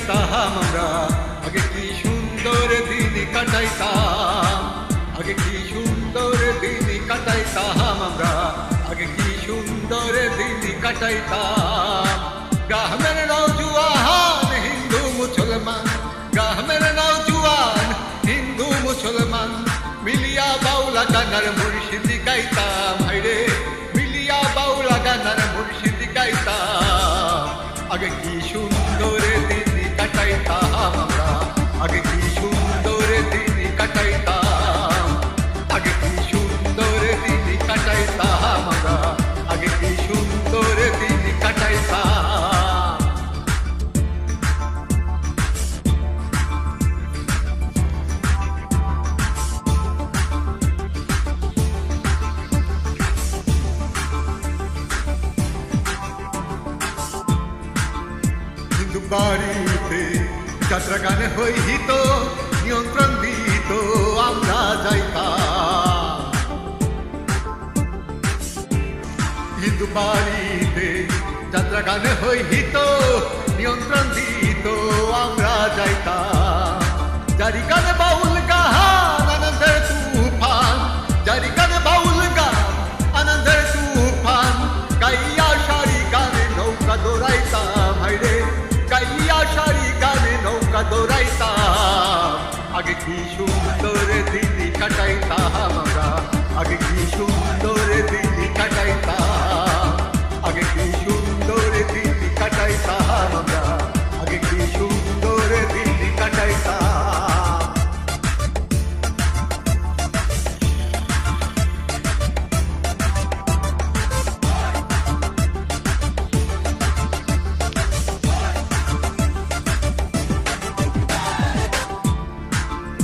কাটাইতাম আমরা, আগে কি সুন্দর দিন কাটাইতাম, আগে কি সুন্দর দিন কাটাইতাম আমরা, আগে কি সুন্দর দিন কাটাইতাম। গ্রামের নওজোয়ান হিন্দু মুসলমান, গ্রামের নওজোয়ান হিন্দু মুসলমান মিলিয়া বাউলা গানার মুর্শিদি গাইতাম, হাইরে মিলিয়া বাউলা গানার মুর্শিদি গাইতাম। আগে কি সুন্দর দিন কাটাইতাম আমরা, আগে কি সুন্দর দিন কাটাইতাম, আগে কি সুন্দর দিন কাটাইতাম আমরা, আগে কি সুন্দর দিন কাটাইতাম। হিন্দু বাড়িতে যাত্রা গানে হইত, নিয়ন্ত্রণ দিত আমরা যাইতাম। হিন্দু বাড়িতে যাত্রা গানে হইত, নিয়ন্ত্রণ দিত আমরা যাইতাম। যারি গানে বাউল গান আনন্দের তুফান, যারি গানে বাউল গান আনন্দের তুফান, গাইয়া সারি গানে নৌকা দৌড়াইতাম, হাইরে গাইয়া সারি গানে নৌকা দৌড়াইতাম। আগে কি সুন্দর দিন কাটাইতাম আমরা, আগে কি সুন্দর দিন কাটাইতাম, আগে কি সুন্দর দিন কাটাইতাম আমরা, আগে কি সুন্দর দিন কাটাইতাম।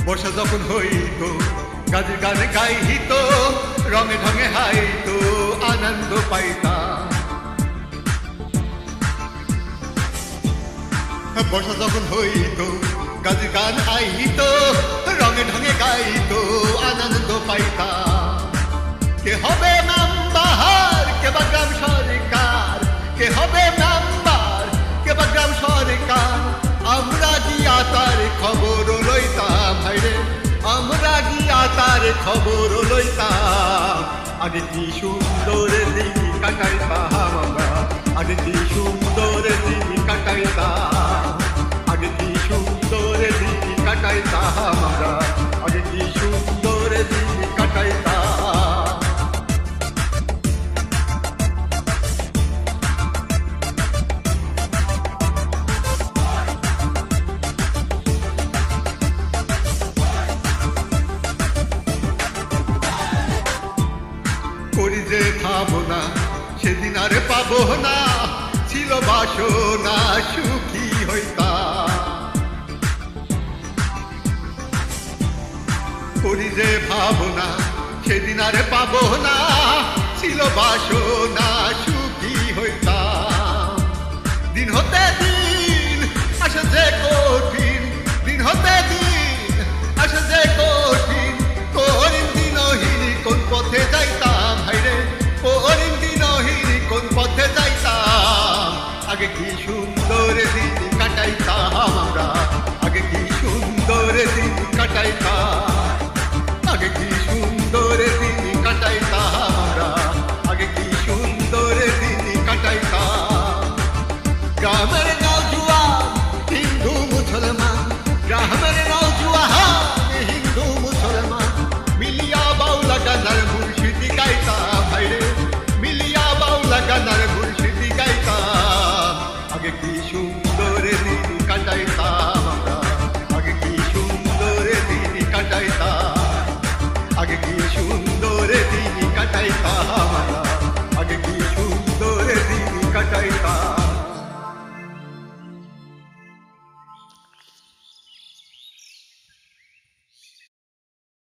বর্ষা যখন হইত গাজী গানে গাইত, রঙে ঢঙে হাইত আনন্দ পাইতাম। বর্ষা যখন হইত গাজী গান আইত, রঙে ঢঙে গাইত আনন্দ পাইতাম। কে হবে মেম্বার, কে বা গ্রাম সরকার, কে হবে মেম্বার, কে বা গ্রাম সরকার, আমরা গিয়া তার খবর লইতাম, হাইরে আমরা গিয়া তার খবর লইতাম। আগে কি সুন্দর দিন কাটাইতাম আমরা, আগে কি সুন্দর দিন কাটাইতাম, আগে কি সুন্দর দিন কাটাইতাম আমরা, আগে কি সুন্দর দিন কাটাইতাম। করি যে ভাবনা সেদিন আর পাবো না, ছিল বাসনা সুখী হইতাম। করি যে ভাবনা সেদিন আর পাবো না, ছিল বাসনা সুখী হইতাম। দিন হতে দিন আসে যে কঠিন, দিন হতে দিন আসে যে কঠিন, করিম দিনহীন কোন পথে যাইতাম, হাইরে করিম দিনহীন কোন পথে যাইতাম। আগে কি সুন্দর দিন কাটাইতাম আমরা, আগে কি সুন্দর দিন কাটাইতাম, আগে কি